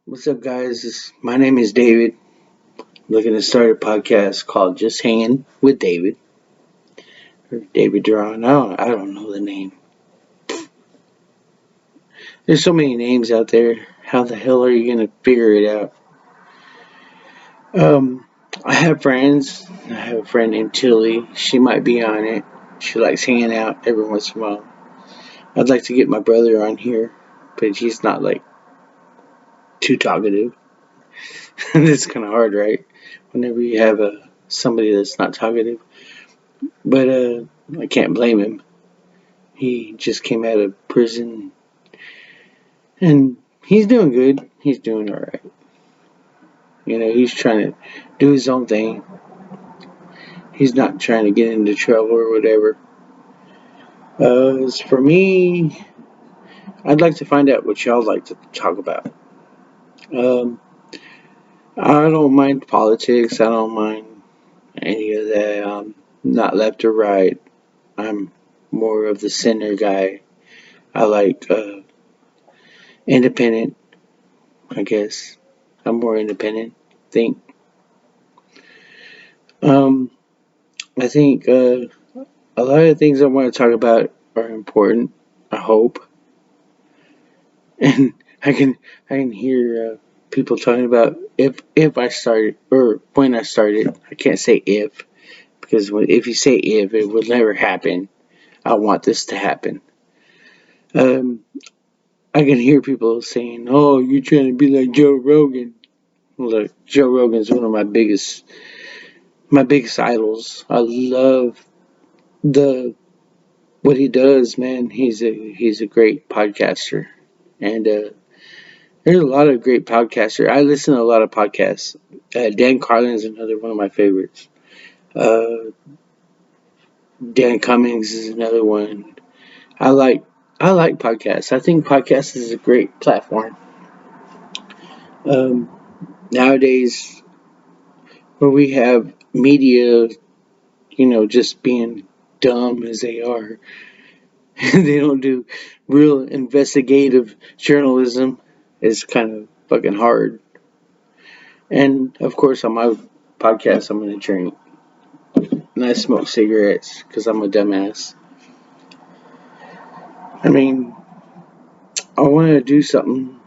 What's up, guys? My name is David. I'm looking to start a podcast called Just Hanging with David or David Duran. I don't know the name. There's so many names out there. How the hell are you gonna figure it out? Um, I have friends. I have a friend named Tilly. She might be on it. She likes hanging out every once in a while. I'd like to get my brother on here, but he's not like too talkative. It's kind of hard, right? Whenever you have somebody that's not talkative. But I can't blame him. He just came out of prison and he's doing good. He's doing all right. He's trying to do his own thing. He's not trying to get into trouble or whatever. As for me, I'd like to find out what y'all like to talk about. Um, I don't mind politics. I don't mind any of that. Not left or right. I'm more of the center guy. I like independent, I guess. I'm more independent. Think. Um, I think a lot of things I want to talk about are important. I hope, and I can hear people talking about if I started or when I started. I can't say if because if you say if, it will never happen. I want this to happen. Um, I can hear people saying, "Oh, you're trying to be like Joe Rogan." Look, Joe Rogan's one of my biggest idols. I love the what he does, man. He's a great podcaster, and there's a lot of great podcasters. I listen to a lot of podcasts. Dan Carlin is another one of my favorites. Uh, Dan Cummings is another one. I like I like podcasts. I think podcasts is a great platform. Um, Nowadays, where we have media, just being dumb as they are, they don't do real investigative journalism. It's kind of fucking hard. And of course, on my podcast, I'm going to drink and I smoke cigarettes because I'm a dumbass. I mean, I want to do something.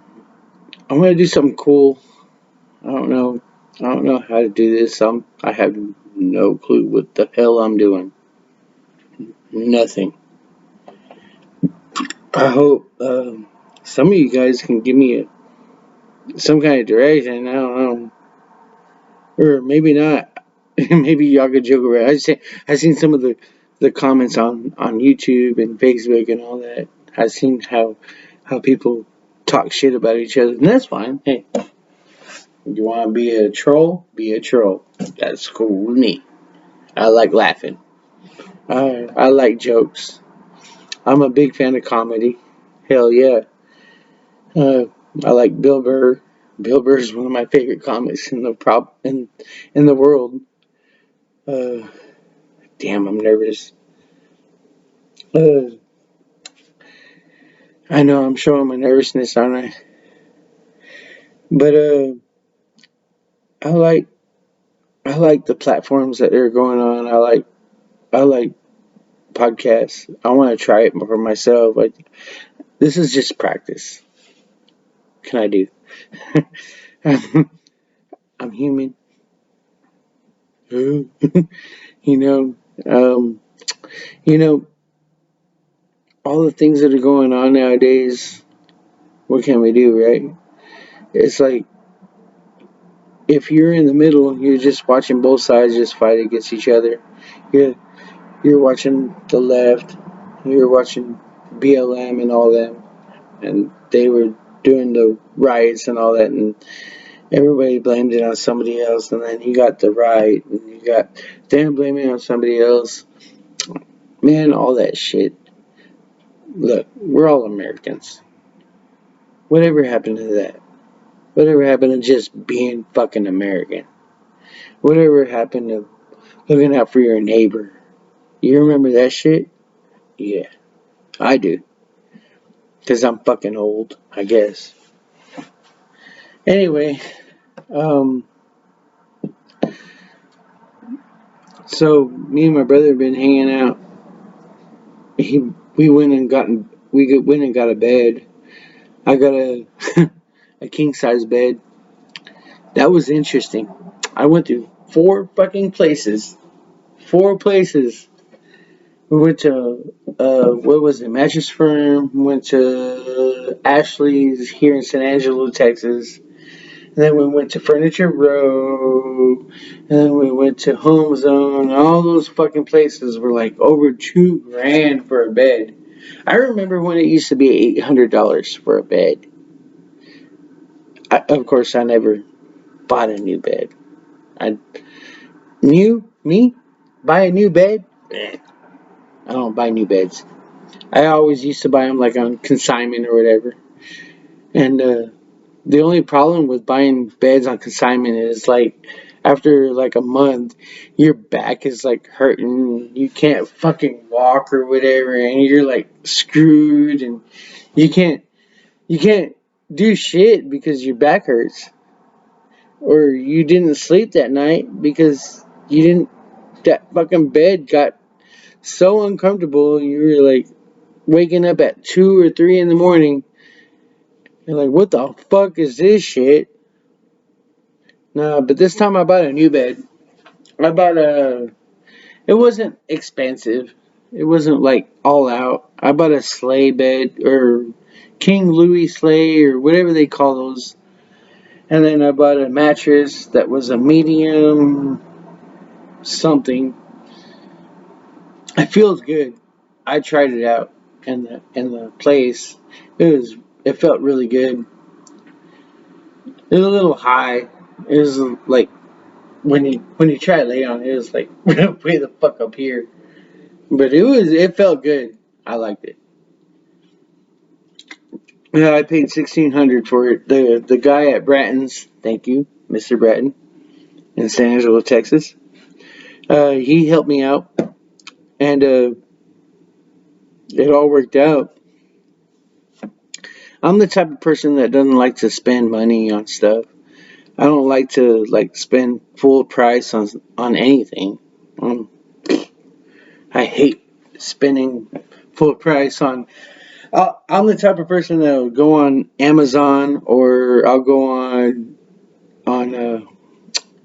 I want to do something cool. I don't know. I don't know how to do this. I have no clue what the hell I'm doing. Nothing. I hope some of you guys can give me some kind of direction. I don't know. Or maybe not. Maybe y'all could joke around. I seen some of the comments on YouTube and Facebook and all that. I seen how people talk shit about each other, and that's fine. Hey, you want to be a troll? Be a troll. That's cool with me. I like laughing. I like jokes. I'm a big fan of comedy. Hell yeah. Uh, I like Bill Burr. Bill Burr is one of my favorite comics in the world. Uh, Damn, I'm nervous. Uh, I know I'm showing my nervousness, aren't I? But I like I like the platforms that are going on. I like podcasts. I want to try it for myself. This is just practice. Can I do? I'm human. you know, um, you know, all the things that are going on nowadays. What can we do, right? It's like if you're in the middle, you're just watching both sides just fight against each other. You're you're watching the left. You're watching BLM and all them, and they were doing the riots and all that, and everybody blamed it on somebody else, and then you got the right, and you got them blaming it on somebody else. Man, all that shit. Look, we're all Americans. Whatever happened to that? Whatever happened to just being fucking American? Whatever happened to looking out for your neighbor? You remember that shit? Yeah, I do. Because I'm fucking old, I guess. Anyway, um, so me and my brother have been hanging out. He we went and went and got a bed. I got a a king size bed. That was interesting. I went to four fucking places. Four places. We went to what was it? Mattress Firm. We went to Ashley's here in San Angelo, Texas. And then we went to Furniture Row. And then we went to Home Zone. All those fucking places were like over $2,000 for a bed. I remember when it used to be $800 for a bed. Of course, I never bought a new bed. I me buy a new bed. I don't buy new beds. I always used to buy them like on consignment or whatever. And the only problem with buying beds on consignment is like after like a month, your back is like hurting. You can't fucking walk or whatever, and you're like screwed, and you can't you can't do shit because your back hurts, or you didn't sleep that night because you didn't. That fucking bed got so uncomfortable. You were like waking up at 2 or 3 in the morning. You're like, what the fuck is this shit? No, but this time I bought a new bed. I bought a. It wasn't expensive. It wasn't like all out. I bought a sleigh bed or King Louis sleigh or whatever they call those. And then I bought a mattress that was a medium something. It feels good. I tried it out in the place. It felt really good. It was a little high. It was like when you try to lay on it, it was like way the fuck up here. But it felt good. I liked it. Yeah, I paid 1,600 for it. The guy at Bratton's, thank you, Mr. Bratton, in San Angelo, Texas. He helped me out, and it all worked out. I'm the type of person that doesn't like to spend money on stuff. I don't like to like spend full price on anything. Um, I hate spending full price on. I'm the type of person that will go on Amazon or I'll go on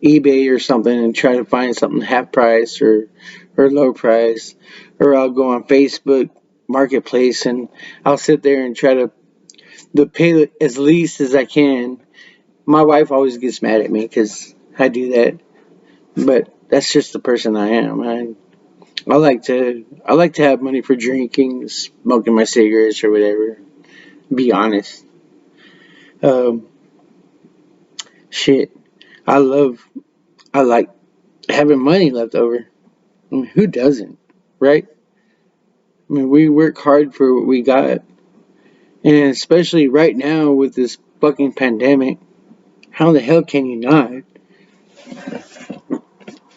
eBay or something and try to find something half price or low price, or I'll go on Facebook Marketplace and I'll sit there and try to pay as least as I can. My wife always gets mad at me because I do that, but that's just the person I am. I like to have money for drinking, smoking my cigarettes or whatever. Be honest. Um, shit. I love. I like having money left over. I mean, who doesn't, right? I mean, we work hard for what we got, and especially right now with this fucking pandemic, how the hell can you not?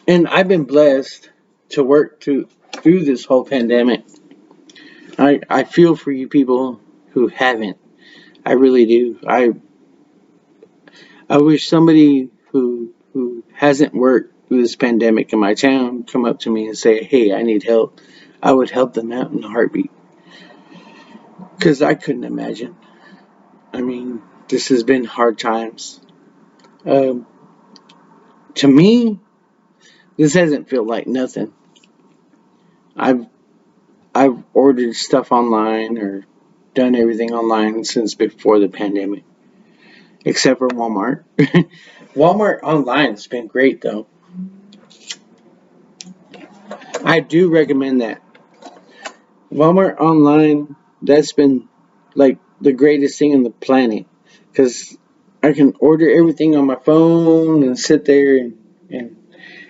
And I've been blessed to work through this whole pandemic. I feel for you people who haven't. I really do. I wish somebody who hasn't worked through this pandemic in my town come up to me and say, "Hey, I need help." I would help them out in a heartbeat because I couldn't imagine. I mean, this has been hard times. Um, to me, this hasn't felt like nothing. I've I've ordered stuff online or done everything online since before the pandemic, except for Walmart. Walmart online has been great though. I do recommend that. Walmart online, that's been like the greatest thing on the planet because I can order everything on my phone and sit there and,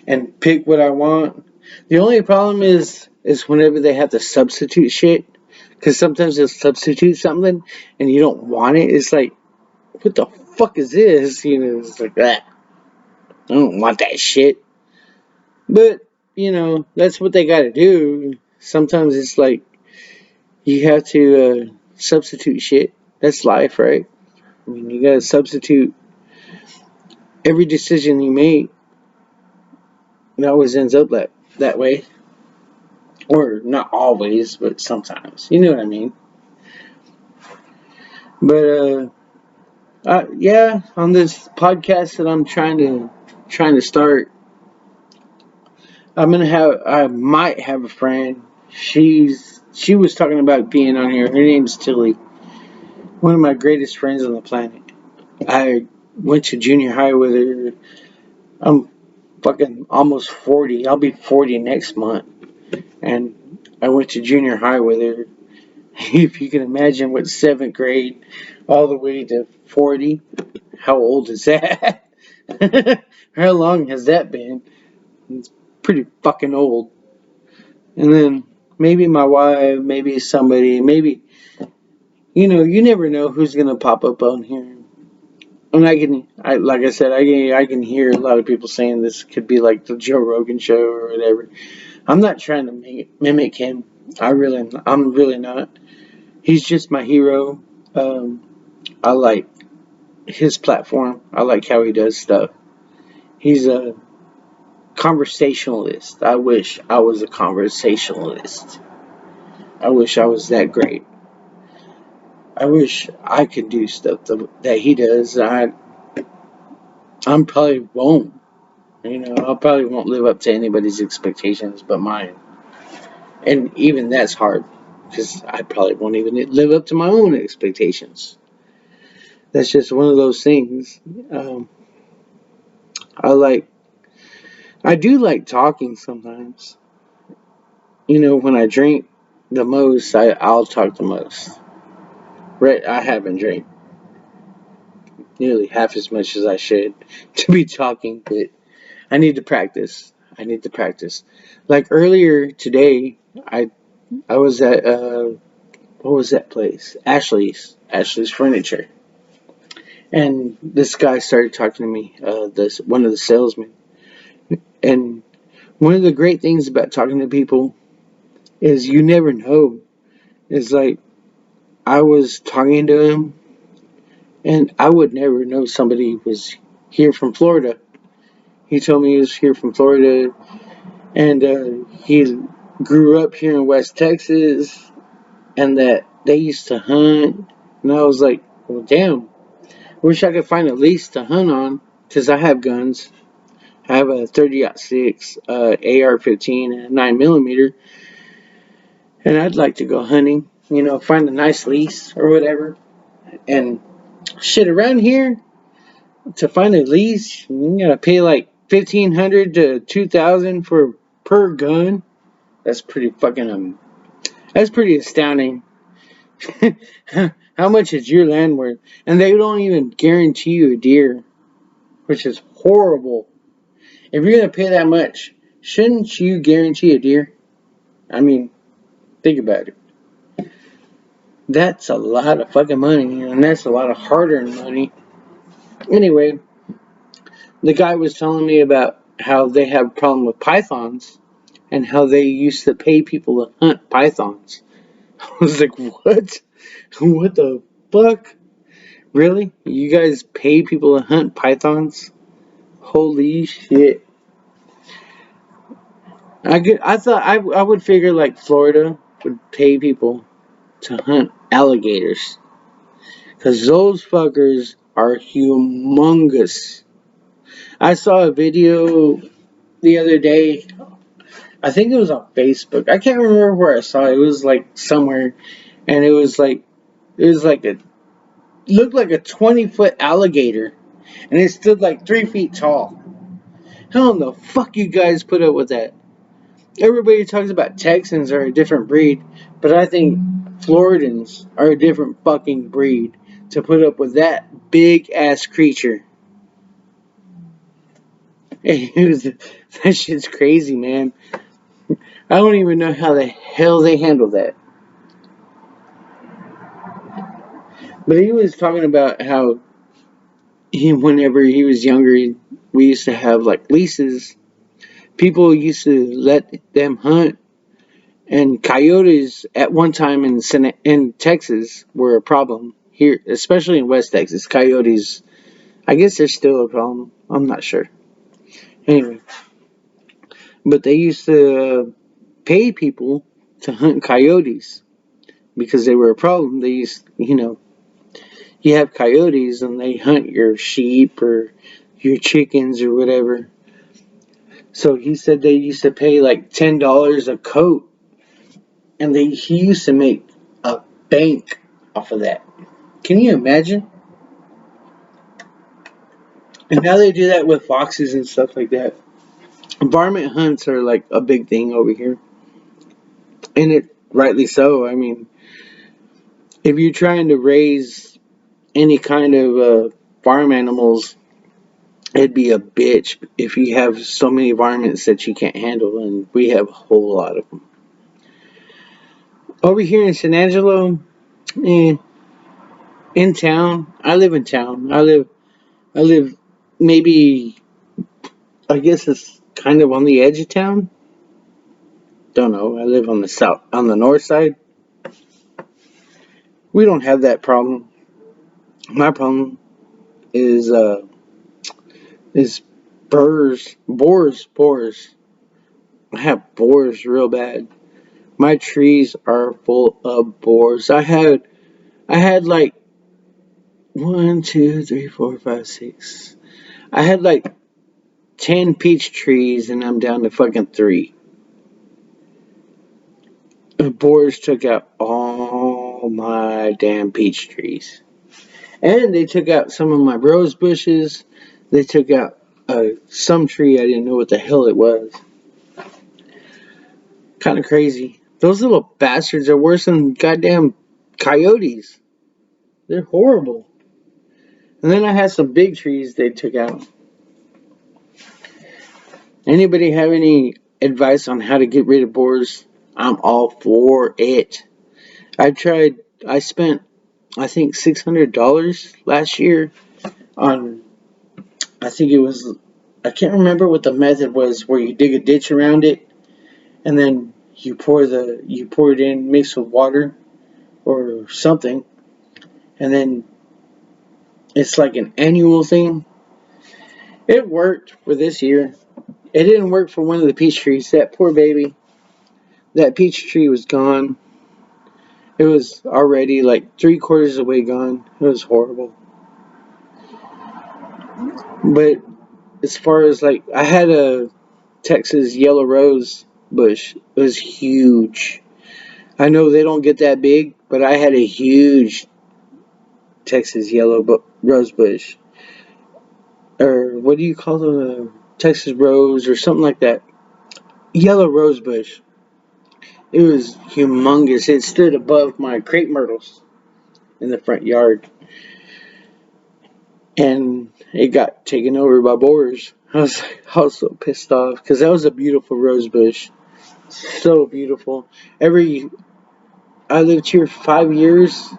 and pick what I want. The only problem is whenever they have to substitute shit because sometimes they'll substitute something and you don't want it. It's like, what the fuck is this? You know, it's like that. I don't want that shit. But that's what they got to do. Sometimes it's like you have to substitute shit. That's life, right? I mean, you gotta substitute. every decision you make, it always ends up that way. Or not always, but sometimes. You know what I mean? But yeah, on this podcast that I'm trying to start, I might have a friend. She was talking about being on here. Her name's Tilly, one of my greatest friends on the planet. I went to junior high with her. I'm fucking almost 40. I'll be 40 next month. And I went to junior high with her. If you can imagine what 7th grade all the way to 40, how old is that? How long has that been? It's pretty fucking old. And then maybe my wife, maybe somebody, maybe, you never know who's going to pop up on here. And like I said, I can hear a lot of people saying this could be like the Joe Rogan show or whatever. I'm not trying to mimic him. I'm really not. He's just my hero. I like his platform. I like how he does stuff. He's a conversationalist. I wish I was a conversationalist. I wish I was that great. I wish I could do stuff that he does. I'm probably won't. I probably won't live up to anybody's expectations but mine. And even that's hard because I probably won't even live up to my own expectations. That's just one of those things. Um, I like, I do like talking sometimes. When I drink the most, I'll talk the most. Right, I haven't drank nearly half as much as I should to be talking, but I need to practice. I need to practice. Like earlier today, I was at what was that place? Ashley's Furniture, and this guy started talking to me. This one of the salesmen, and one of the great things about talking to people is you never know. It's like I was talking to him, and I would never know somebody was here from Florida. He told me he was here from Florida, and he grew up here in West Texas, and that they used to hunt. And I was like, well, damn, wish I could find a lease to hunt on, because I have guns. I have a 30-06 AR-15 and a 9mm, and I'd like to go hunting. Find a nice lease or whatever. And shit, around here, to find a lease, you gotta pay like 1,500 to 2,000 for per gun. That's pretty fucking that's pretty astounding. How much is your land worth? And they don't even guarantee you a deer, which is horrible. If you're gonna pay that much, shouldn't you guarantee a deer? I mean, think about it. That's a lot of fucking money, and that's a lot of hard-earned money. Anyway, the guy was telling me about how they have a problem with pythons and how they used to pay people to hunt pythons. I was like, what? What the fuck? Really? You guys pay people to hunt pythons? Holy shit. I thought I would figure like Florida would pay people to hunt alligators. Because those fuckers are humongous. I saw a video the other day. I think it was on Facebook. I can't remember where I saw it. It was like somewhere. And it was like looked like a 20-foot alligator. And it stood like 3 feet tall. How in the fuck you guys put up with that? Everybody talks about Texans are a different breed, but I think Floridans are a different fucking breed to put up with that big ass creature. That shit's crazy, man. I don't even know how the hell they handle that. But he was talking about how whenever he was younger, we used to have like leases. People used to let them hunt, and coyotes at one time in Texas were a problem here, especially in West Texas. Coyotes I guess there's still a problem. I'm not sure. Anyway, but they used to pay people to hunt coyotes because they were a problem. They used, you have coyotes and they hunt your sheep or your chickens or whatever. So he said they used to pay like $10 a coat, and he used to make a bank off of that. Can you imagine? And now they do that with foxes and stuff like that. Varmint hunts are like a big thing over here, and it rightly so. I mean, if you're trying to raise any kind of farm animals, it'd be a bitch if you have so many varmints that you can't handle, and we have a whole lot of them. Over here in San Angelo, eh, in town, I live in town. I live maybe, I guess it's kind of on the edge of town. Don't know. I live on the north side. We don't have that problem. My problem is is boars. I have boars real bad. My trees are full of boars. I had like one, two, three, four, five, six. I had like 10 peach trees, and I'm down to fucking three. The boars took out all my damn peach trees. And they took out some of my rose bushes. They took out some tree I didn't know what the hell it was. Kind of crazy. Those little bastards are worse than goddamn coyotes. They're horrible. And then I had some big trees they took out. Anybody have any advice on how to get rid of boars? I'm all for it. I tried, I spent, I think, $600 last year on, I think it was, I can't remember what the method was where you dig a ditch around it and then you pour it in mixed with water or something, and then it's like an annual thing. It worked for this year. It didn't work for one of the peach trees. That poor baby. That peach tree was gone. It was already like 3/4 of the way gone. It was horrible. But as far as like, I had a Texas yellow rose bush. It was huge. I know they don't get that big, but I had a huge Texas rose bush. Or what do you call them? Texas rose or something like that. Yellow rose bush. It was humongous. It stood above my crepe myrtles in the front yard. And it got taken over by boars. I was so pissed off because that was a beautiful rose bush. So beautiful. I lived here 5 years,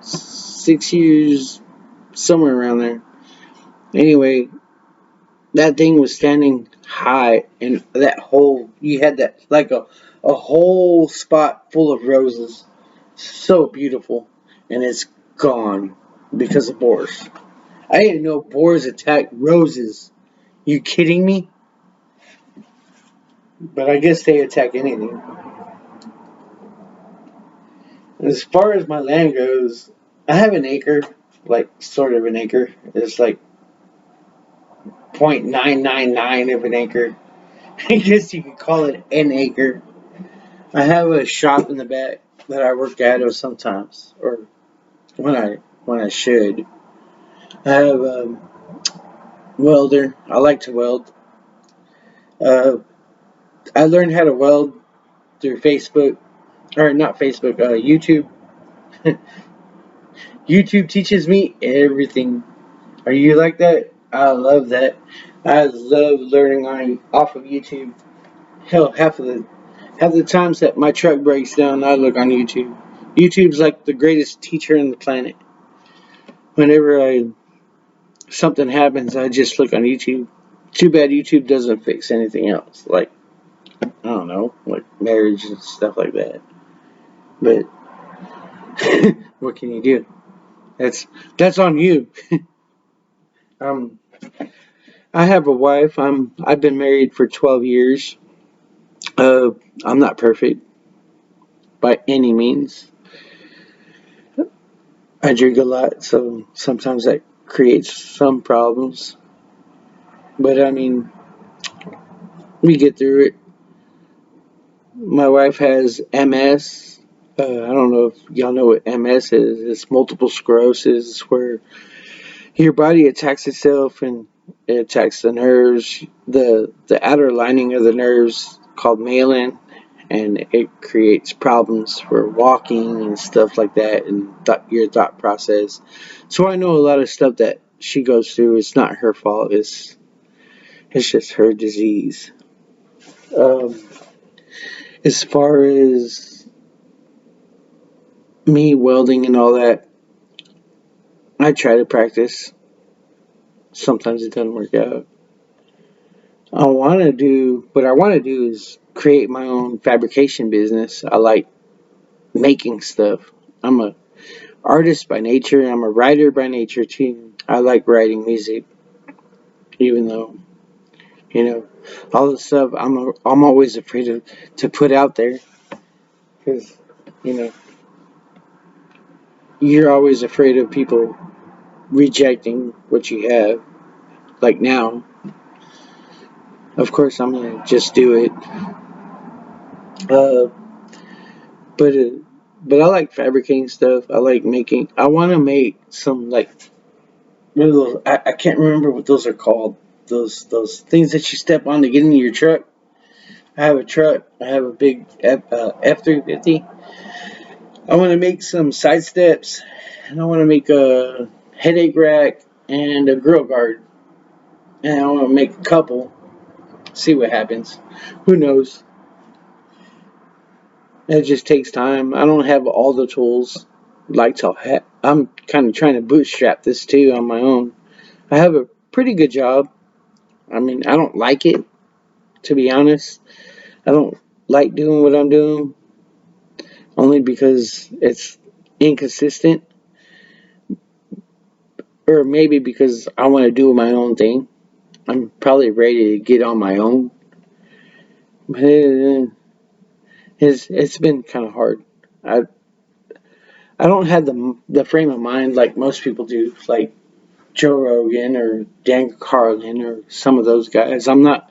6 years, somewhere around there. Anyway, that thing was standing high, and you had that like a whole spot full of roses. So beautiful, and it's gone because of boars. I didn't know boars attack roses. You kidding me? But I guess they attack anything. As far as my land goes, I have an acre, like sort of an acre. It's like 0.999 of an acre. I guess you could call it an acre. I have a shop in the back that I work out of sometimes, or when I should. I have a welder. I like to weld. Uh, I learned how to weld through Facebook, or not Facebook, YouTube. YouTube teaches me everything. Are you like that? I love that. I love learning off of YouTube. Hell, half the times that my truck breaks down, I look on YouTube. YouTube's like the greatest teacher on the planet. Whenever something happens, I just look on YouTube. Too bad YouTube doesn't fix anything else, like I don't know, like marriage and stuff like that. But what can you do? That's on you. Um, I have a wife. I've been married for 12 years. Uh, I'm not perfect by any means. I drink a lot, so sometimes that creates some problems. But I mean, we get through it. My wife has MS. I don't know if y'all know what MS is. It's multiple sclerosis, where your body attacks itself and it attacks the nerves, the outer lining of the nerves called myelin, and it creates problems for walking and stuff like that, and your thought process. So I know a lot of stuff that she goes through. It's not her fault. It's just her disease. Um, as far as me welding and all that, I try to practice. Sometimes it doesn't work out. What I want to do is create my own fabrication business. I like making stuff. I'm a artist by nature. I'm a writer by nature too. I like writing music, even though you know all the stuff I'm always afraid to put out there, because you know you're always afraid of people rejecting what you have. Like now, of course, I'm gonna just do it. Uh, but uh, but I like fabricating stuff. I like making. I want to make some like what are those? I can't remember what those are called. Those things that you step on to get into your truck. I have a truck. I have a big F-350. I want to make some side steps, and I want to make a headache rack and a grill guard, and I want to make a couple. See what happens. Who knows? It just takes time. I don't have all the tools. Like to I'm kind of trying to bootstrap this too on my own. I have a pretty good job. I mean, I don't like it, to be honest. I don't like doing what I'm doing only because it's inconsistent, or maybe because I want to do my own thing. I'm probably ready to get on my own, but it's been kind of hard. I I don't have the frame of mind like most people do, like Joe Rogan or Dan Carlin or some of those guys. I'm not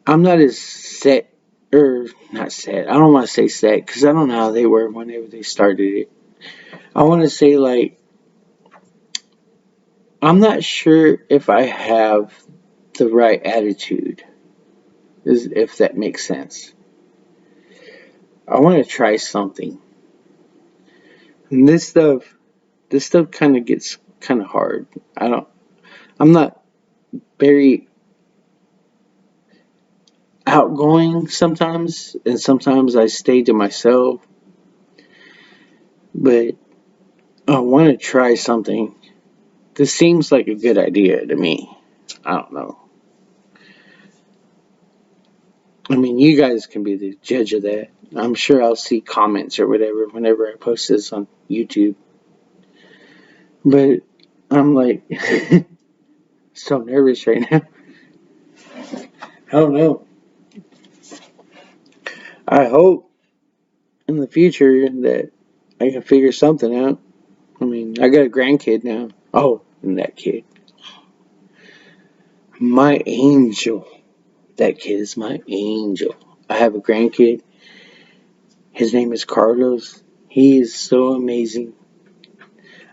as set, or not set. I don't want to say set because I don't know how they were whenever they started it. I want to say like I'm not sure if I have the right attitude, if that makes sense. I want to try something, and this stuff kind of gets kind of hard. I don't. I'm not very outgoing sometimes, and sometimes I stay to myself. But I want to try something. This seems like a good idea to me. I don't know. I mean, you guys can be the judge of that. I'm sure I'll see comments or whatever whenever I post this on YouTube. But I'm like so nervous right now. I don't know. I hope in the future that I can figure something out. I mean, I got a grandkid now. Oh, and that kid. My angel. That kid is my angel. I have a grandkid. His name is Carlos. He is so amazing.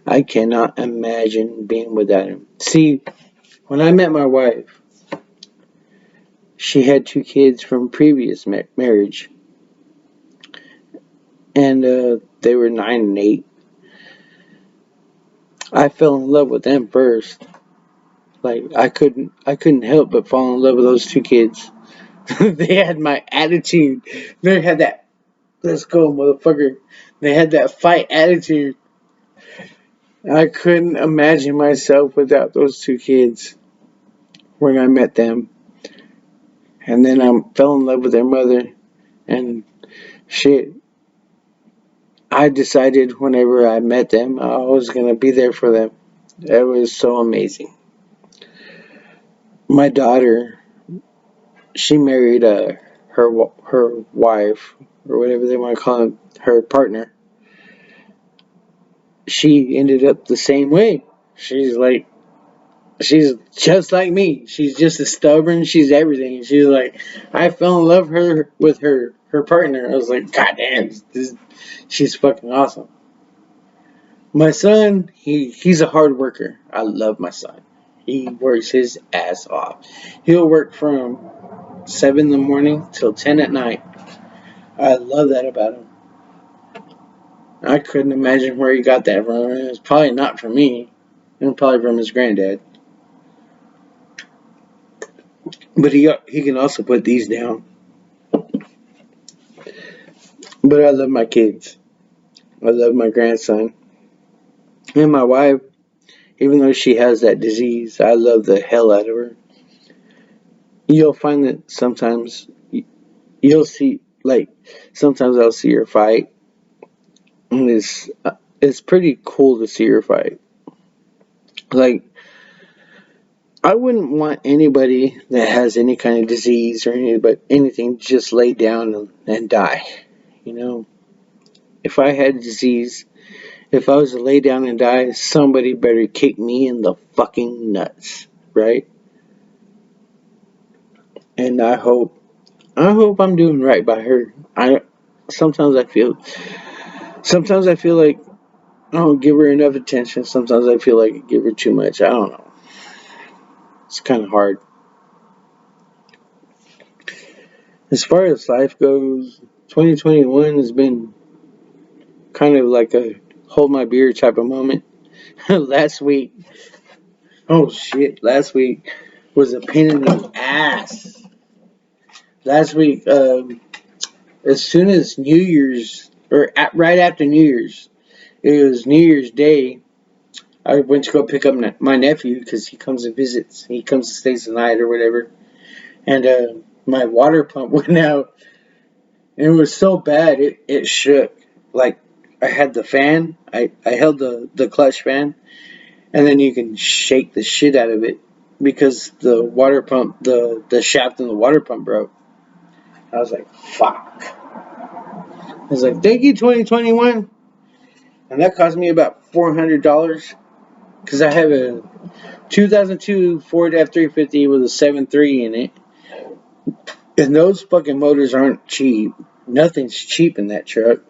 I cannot imagine being without him. See, when I met my wife, she had two kids from previous marriage, and they were 9 and 8. I fell in love with them first. Like I couldn't help but fall in love with those two kids. They had my attitude. They had that let's go motherfucker. They had that fight attitude. I couldn't imagine myself without those two kids when I met them. And then I fell in love with their mother. And shit, I decided whenever I met them, I was going to be there for them. It was so amazing. My daughter, she married her wife, or whatever they want to call him, her partner. She ended up the same way. She's just like me. She's just as stubborn. She's everything. She's like, I fell in love with her partner. I was like, God damn, she's fucking awesome. My son, he's a hard worker. I love my son. He works his ass off. He'll work from 7 in the morning till 10 at night. I love that about him. I couldn't imagine where he got that from. It's probably not from me. It's probably from his granddad. But he can also put these down. But I love my kids. I love my grandson. And my wife, even though she has that disease, I love the hell out of her. You'll find that sometimes you'll see, like, sometimes I'll see her fight. And it's pretty cool to see her fight. Like, I wouldn't want anybody that has any kind of disease or anything just lay down and die. You know, if I had disease, if I was to lay down and die, somebody better kick me in the fucking nuts, right? And I hope I'm doing right by her. Sometimes I feel sometimes I feel like I don't give her enough attention. Sometimes I feel like I give her too much. I don't know. It's kind of hard. As far as life goes, 2021 has been kind of like a hold my beer type of moment. Last week, oh shit, last week was a pain in the ass. Last week, as soon as New Year's, right after New Year's, it was New Year's Day. I went to go pick up my nephew because he comes and visits. He comes and stays the night or whatever. And my water pump went out. And it was so bad, it shook. Like, I had the fan. I held the clutch fan. And then you can shake the shit out of it. Because the water pump, the shaft in the water pump broke. I was like, fuck. I was like, thank you, 2021. And that cost me about $400. Because I have a 2002 Ford F-350 with a 7.3 in it. And those fucking motors aren't cheap. Nothing's cheap in that truck.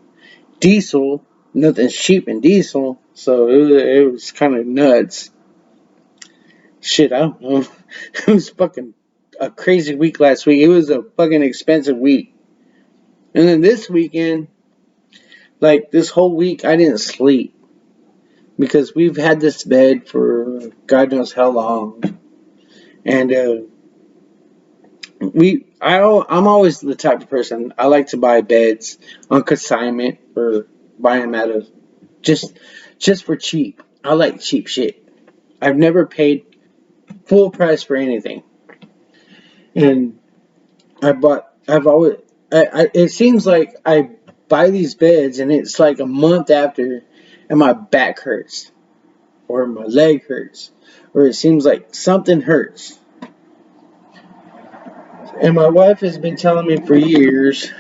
Diesel, nothing's cheap in diesel. So it was kind of nuts. Shit, I don't know. It was fucking a crazy week last week. It was a fucking expensive week. And then this weekend, like this whole week, I didn't sleep. Because we've had this bed for God knows how long. And I'm always the type of person, I like to buy beds on consignment or buy them out of just for cheap. I like cheap shit. I've never paid full price for anything. And I've always it seems like I buy these beds and it's like a month after and my back hurts or my leg hurts or it seems like something hurts. And my wife has been telling me for years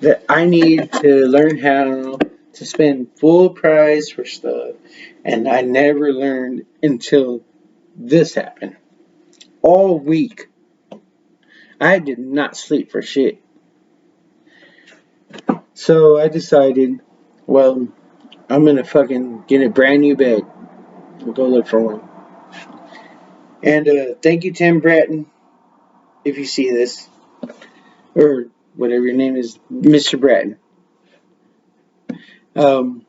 that I need to learn how to spend full price for stuff. And I never learned until this happened. All week, I did not sleep for shit. So I decided, well, I'm gonna fucking get a brand new bed and go look for one. And thank you, Tim Bratton, if you see this, or whatever your name is, Mr. Bratton. Um,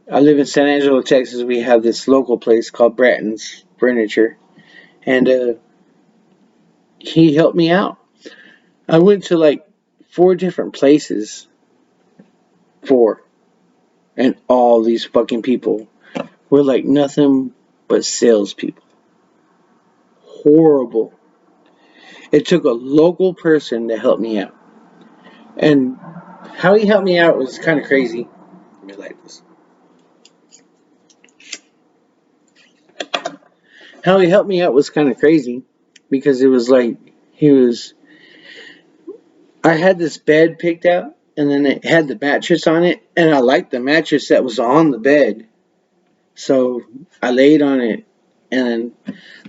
I live in San Angelo, Texas. We have this local place called Bratton's Furniture, and he helped me out. I went to like 4 different places, four, and all these fucking people were like nothing but salespeople. Horrible. It took a local person to help me out, and how he helped me out was kind of crazy. Let me light this. how he helped me out was kind of crazy because it was like I had this bed picked out and then it had the mattress on it and I liked the mattress that was on the bed. So I laid on it and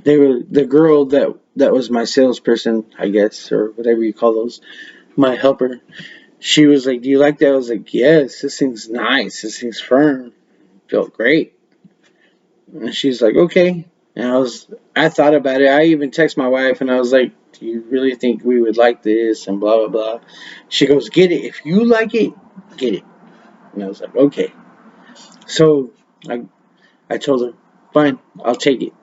the girl that was my salesperson, I guess, or whatever you call those, my helper. She was like, "Do you like that?" I was like, "Yes, this thing's nice. This thing's firm. Felt great." And she's like, "Okay." And I thought about it. I even text my wife and I was like, "Do you really think we would like this?" And blah blah blah. She goes, "Get it. If you like it, get it." And I was like, "Okay." So I I told her, "Fine, I'll take it."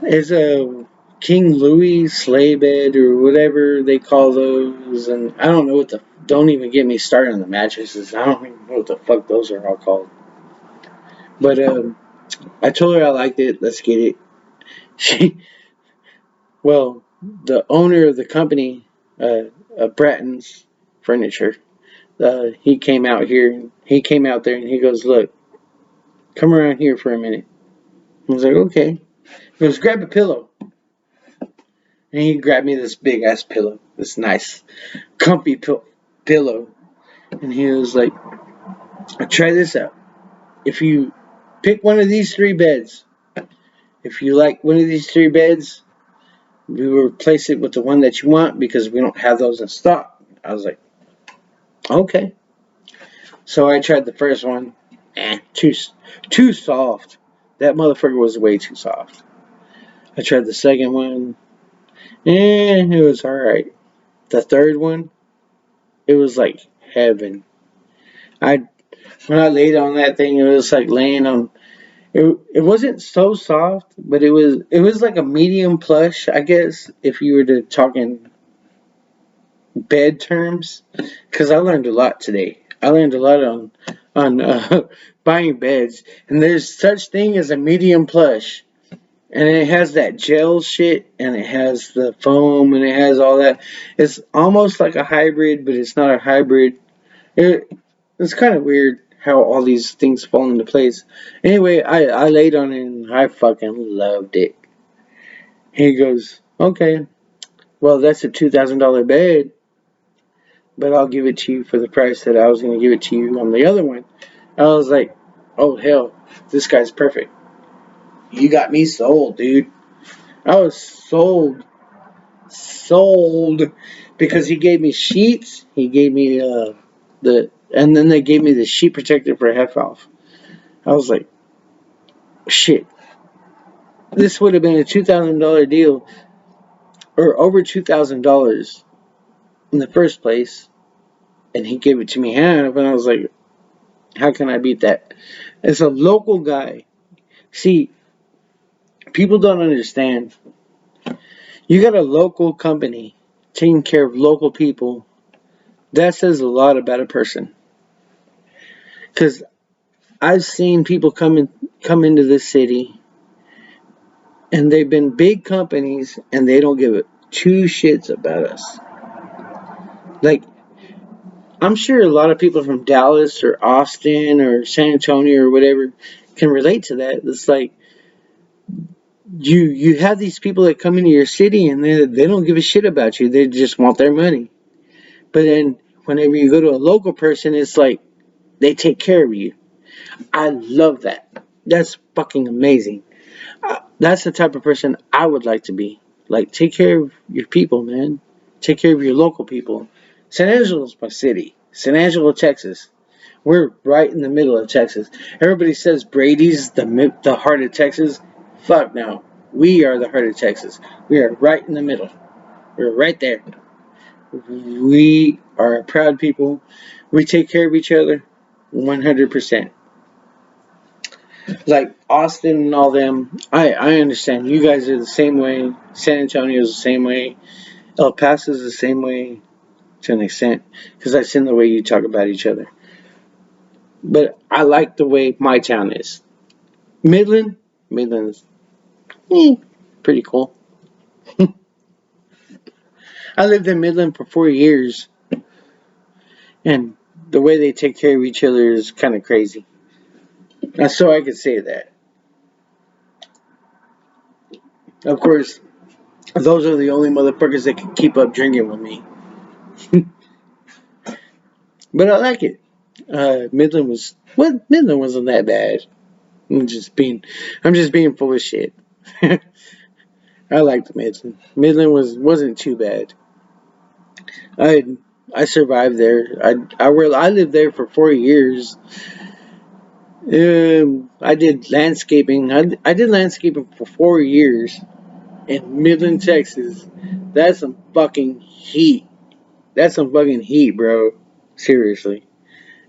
It's a King Louis sleigh bed or whatever they call those, and I don't know what the. Don't even get me started on the mattresses. I don't even know what the fuck those are all called. But I told her I liked it. Let's get it. She, well, the owner of the company, Bratton's Furniture, he came out here. He came out there and he goes, "Look, come around here for a minute." I was like, "Okay." He goes, "Grab a pillow." And he grabbed me this big ass pillow, this nice, comfy pillow. And he was like, "Try this out. If you pick one of these three beds, if you like one of these three beds, we will replace it with the one that you want because we don't have those in stock." I was like, "Okay." So I tried the first one. Too soft. That motherfucker was way too soft. I tried the second one. It was alright. The third one, it was like heaven. I When I laid on that thing, it was like laying on. It wasn't so soft, but it was like a medium plush, I guess, if you were to talk in bed terms. Because I learned a lot today. I learned a lot on buying beds, and there's such thing as a medium plush, and it has that gel shit, and it has the foam, and it has all that. It's almost like a hybrid, but it's not a hybrid. It, it's kind of weird how all these things fall into place. Anyway, I laid on it and I fucking loved it. He goes, "Okay, well, that's a $2,000 bed, but I'll give it to you for the price that I was going to give it to you on the other one." I was like, "Oh, hell, this guy's perfect. You got me sold, dude." I was sold. Sold. Because he gave me sheets, he gave me and then they gave me the sheet protector for half off. I was like, shit, this would have been a $2,000 deal, or over $2,000 in the first place, and he gave it to me half, and I was like, how can I beat that? It's a local guy. See, people don't understand. You got a local company taking care of local people. That says a lot about a person. Because I've seen people come into this city, and they've been big companies, and they don't give two shits about us. Like, I'm sure a lot of people from Dallas or Austin or San Antonio or whatever can relate to that. It's like you have these people that come into your city and they don't give a shit about you. They just want their money. But then whenever you go to a local person, it's like they take care of you. I love that. That's fucking amazing. That's the type of person I would like to be. Like, take care of your people, man. Take care of your local people. San Angelo's my city. San Angelo, Texas. We're right in the middle of Texas. Everybody says Brady's the heart of Texas. Fuck no. We are the heart of Texas. We are right in the middle. We're right there. We are a proud people. We take care of each other 100%. Like Austin and all them, I understand. You guys are the same way. San Antonio is the same way. El Paso is the same way to an extent. Because I've seen the way you talk about each other. But I like the way my town is. Midland's pretty cool. I lived in Midland for 4 years, and the way they take care of each other is kind of crazy. Now, so I could say that. Of course, those are the only motherfuckers that can keep up drinking with me. But I like it. Midland wasn't that bad. I'm just being full of shit. I liked Midland. Midland wasn't too bad. I I survived there. I lived there for 4 years. I did landscaping. I did landscaping for 4 years in Midland, Texas. That's some fucking heat. That's some fucking heat, bro. Seriously.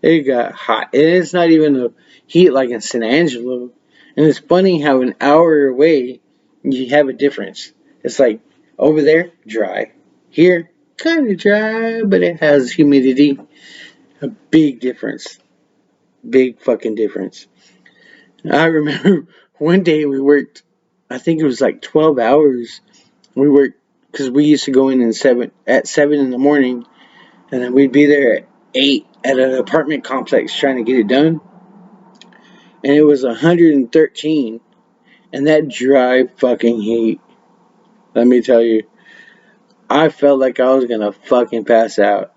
It got hot. And it's not even a heat like in San Angelo. And it's funny how an hour away you have a difference. It's like over there, dry. Here, kind of dry, but it has humidity. A big difference. Big fucking difference. I remember one day we worked, I think it was like 12 hours. We worked because we used to go in at 7 in the morning, and then we'd be there at 8 at an apartment complex trying to get it done. And it was 113, and that dry fucking heat. Let me tell you, I felt like I was gonna fucking pass out.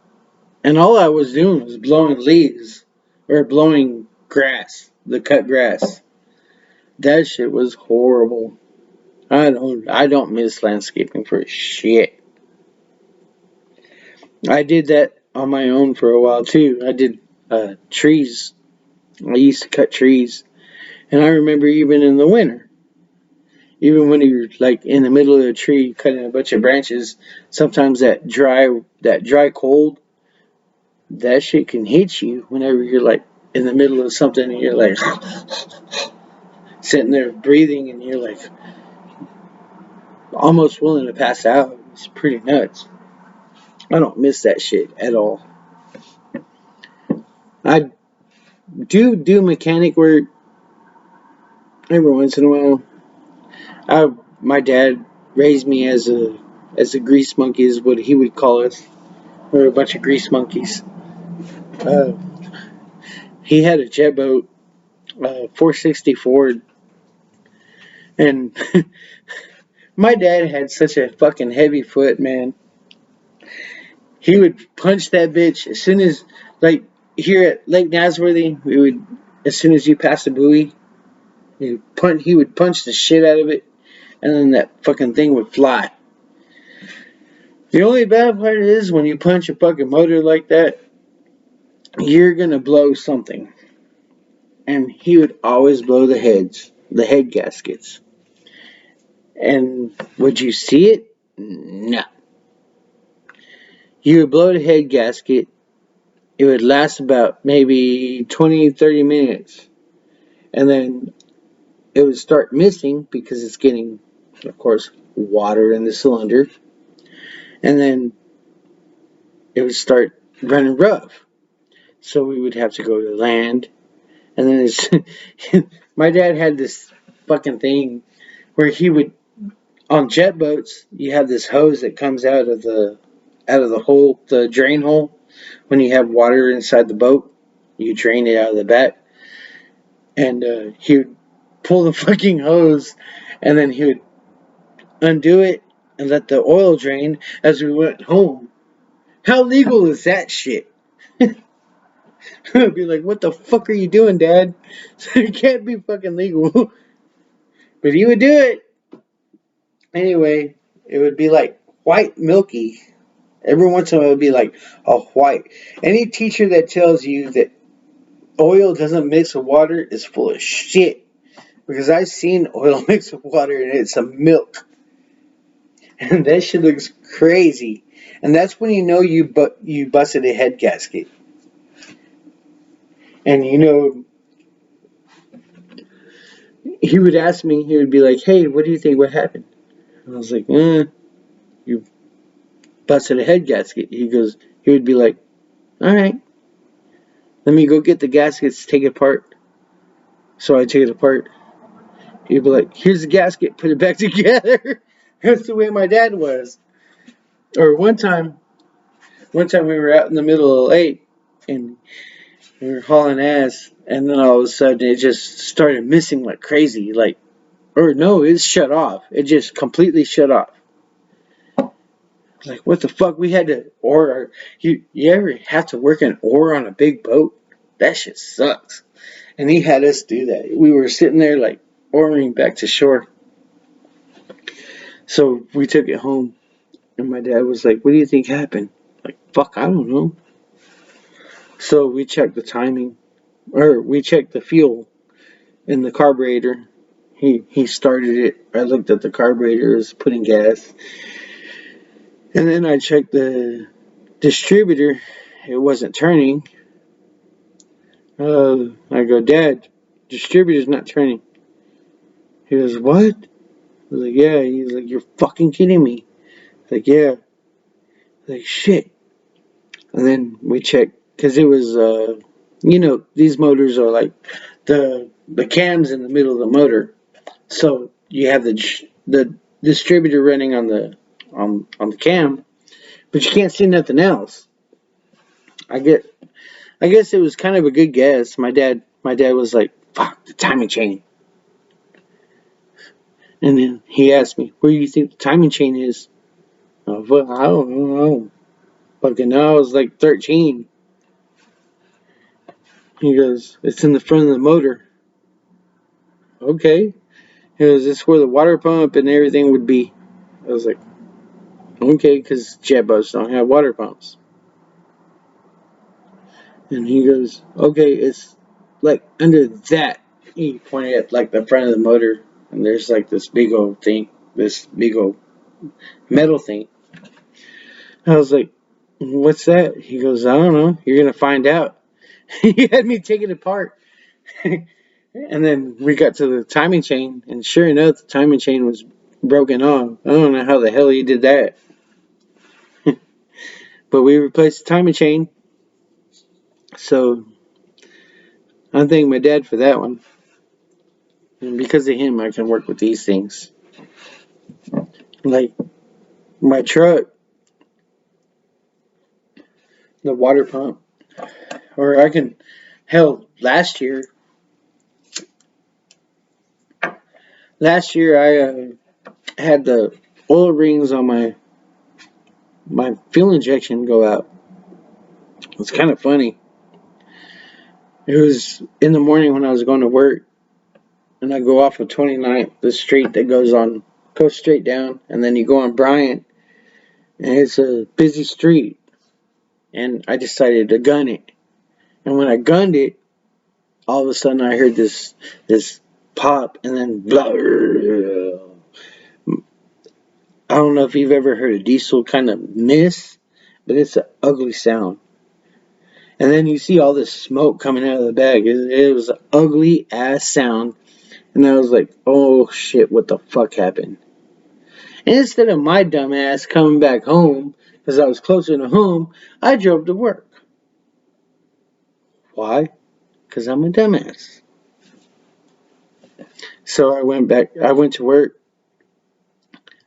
And all I was doing was blowing leaves or blowing grass, the cut grass. That shit was horrible. I don't miss landscaping for shit. I did that on my own for a while too. I did trees. I used to cut trees, and I remember even in the winter, even when you're like in the middle of a tree cutting a bunch of branches, sometimes that dry cold, that shit can hit you whenever you're like in the middle of something and you're like sitting there breathing and you're like almost willing to pass out. It's pretty nuts. I don't miss that shit at all. I do mechanic work every once in a while. My dad raised me as a grease monkey is what he would call us. We're a bunch of grease monkeys. Uh, he had a jet boat, 460 Ford, and my dad had such a fucking heavy foot, man. He would punch that bitch as soon as, like, here at Lake Nasworthy, we would, as soon as you pass the buoy, he would punch the shit out of it, and then that fucking thing would fly. The only bad part is when you punch a fucking motor like that, you're gonna blow something. And he would always blow the head gaskets. And would you see it? No. You would blow the head gasket, it would last about maybe 20, 30 minutes. And then it would start missing because it's getting, of course, water in the cylinder. And then it would start running rough. So we would have to go to land. And then my dad had this fucking thing where he would, on jet boats, you have this hose that comes out of the hole, the drain hole. When you have water inside the boat, you drain it out of the back, and he would pull the fucking hose, and then he would undo it and let the oil drain as we went home. How legal is that shit? I'd be like, what the fuck are you doing, Dad? It can't be fucking legal. But he would do it. Anyway, it would be like white milky. Every once in a while, it would be like a white. Any teacher that tells you that oil doesn't mix with water is full of shit. Because I've seen oil mix with water and it's a milk. And that shit looks crazy. And that's when you know you busted a head gasket. And he would ask me, he would be like, hey, what do you think? What happened? And I was like, you busted a head gasket. He would be like, all right, let me go get the gaskets, take it apart. So I took it apart. He'd be like, here's the gasket, put it back together. That's the way my dad was. Or one time we were out in the middle of the lake and we were hauling ass, and then all of a sudden it just started missing like crazy. Like Or no, it's shut off. It just completely shut off. Like, what the fuck? We had to oar. You ever have to work an oar on a big boat? That shit sucks. And he had us do that. We were sitting there like oaring back to shore. So we took it home, and my dad was like, "What do you think happened?" Like, fuck, I don't know. So we checked the timing, or we checked the fuel in the carburetor. He started it. I looked at the carburetor, it was putting gas. And then I checked the distributor. It wasn't turning. I go, Dad, distributor's not turning. He goes, what? I was like, yeah. He's like, you're fucking kidding me. I was like, yeah. I was like, shit. And then we checked, because it was, these motors are like the cam's in the middle of the motor. So you have the distributor running on the cam, but you can't see nothing else. I guess it was kind of a good guess. My dad was like, "Fuck the timing chain," and then he asked me, "Where do you think the timing chain is?" Well, I don't know. Fucking I was like 13. He goes, "It's in the front of the motor." Okay. He goes, "It's where the water pump and everything would be." I was like, "Okay," because jet boats don't have water pumps. And he goes, "Okay, it's like under that." He pointed at like the front of the motor, and there's like this big old thing, this big old metal thing. I was like, "What's that?" He goes, "I don't know. You're gonna find out." He had me take it apart, and then we got to the timing chain, and sure enough, the timing chain was broken off. I don't know how the hell he did that, but we replaced the timing chain. So I thank my dad for that one, and because of him, I can work with these things. Like my truck, the water pump, or I can, hell, last year I had the oil rings on my fuel injection go out. It's kind of funny. It was in the morning when I was going to work, and I go off of 29th, the street that goes straight down, and then you go on Bryant, and it's a busy street, and I decided to gun it. And when I gunned it, all of a sudden I heard this pop, and then blah. I don't know if you've ever heard a diesel kind of miss, but it's an ugly sound. And then you see all this smoke coming out of the bag. It was an ugly ass sound. And I was like, oh shit, what the fuck happened? And instead of my dumb ass coming back home, because I was closer to home, I drove to work. Why? Because I'm a dumbass. So I went to work.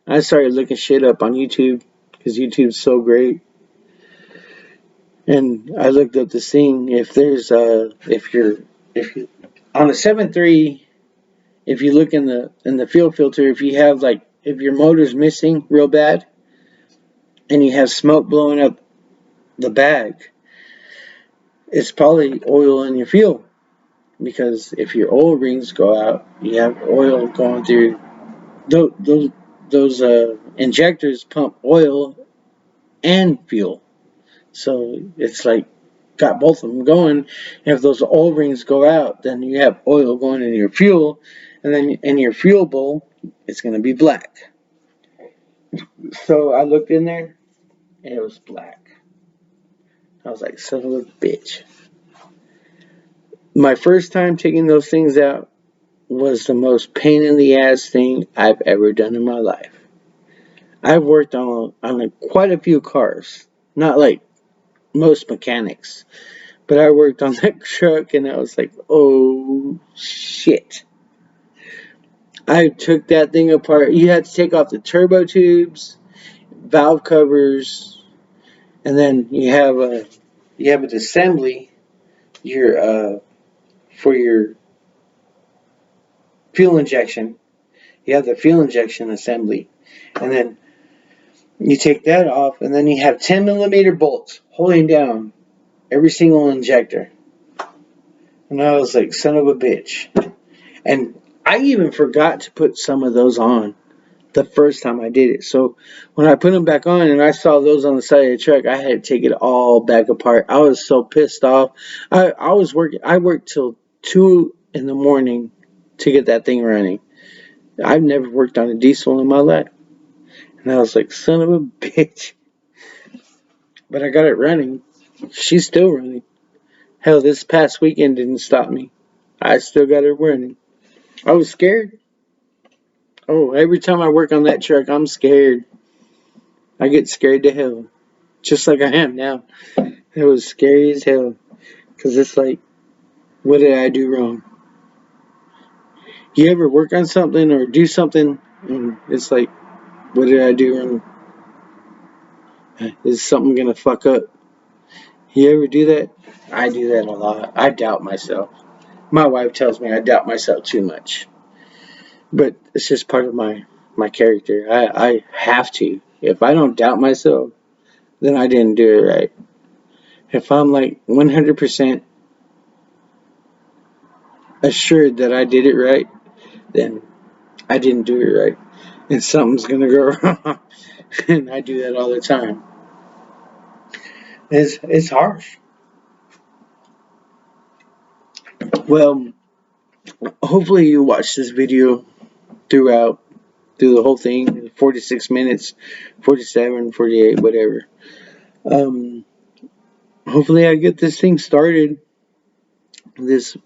I started looking shit up on YouTube, because YouTube's so great. And I looked up this thing. If you on a 7.3, if you look in the fuel filter, if your motor's missing real bad, and you have smoke blowing up the bag, it's probably oil in your fuel. Because if your oil rings go out, you have oil going through those injectors pump oil and fuel. So it's like got both of them going. If those oil rings go out, then you have oil going into your fuel, and then in your fuel bowl, it's going to be black. So I looked in there, and it was black. I was like, son of a bitch. My first time taking those things out was the most pain in the ass thing I've ever done in my life. I've worked on quite a few cars, not like most mechanics, but I worked on that truck, and I was like, oh shit. I took that thing apart. You had to take off the turbo tubes, valve covers, and then you have an assembly your for your fuel injection. You have the fuel injection assembly. And then you take that off, and then you have 10mm bolts holding down every single injector. And I was like, son of a bitch. And I even forgot to put some of those on the first time I did it. So when I put them back on and I saw those on the side of the truck, I had to take it all back apart. I was so pissed off. I worked till 2 in the morning to get that thing running. I've never worked on a diesel in my life. And I was like, son of a bitch. But I got it running. She's still running. Hell, this past weekend didn't stop me. I still got it running. I was scared. Oh, every time I work on that truck, I'm scared. I get scared to hell. Just like I am now. It was scary as hell. Because it's like, what did I do wrong? You ever work on something or do something and it's like, what did I do wrong? Is something going to fuck up? You ever do that? I do that a lot. I doubt myself. My wife tells me I doubt myself too much. But it's just part of my character. I have to. If I don't doubt myself, then I didn't do it right. If I'm like 100% assured that I did it right, then I didn't do it right. And something's going to go wrong. And I do that all the time. It's harsh. Well, hopefully you watch this video throughout, through the whole thing, 46 minutes, 47, 48, whatever. Hopefully I get this thing started, this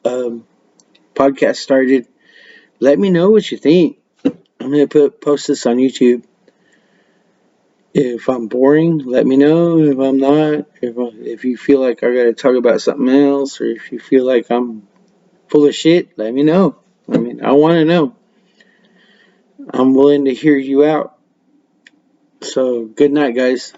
podcast started. Let me know what you think. I'm going to post this on YouTube. If I'm boring, let me know. If I'm not, if you feel like I got to talk about something else, or if you feel like I'm full of shit, let me know. I mean, I want to know. I'm willing to hear you out. So, good night, guys.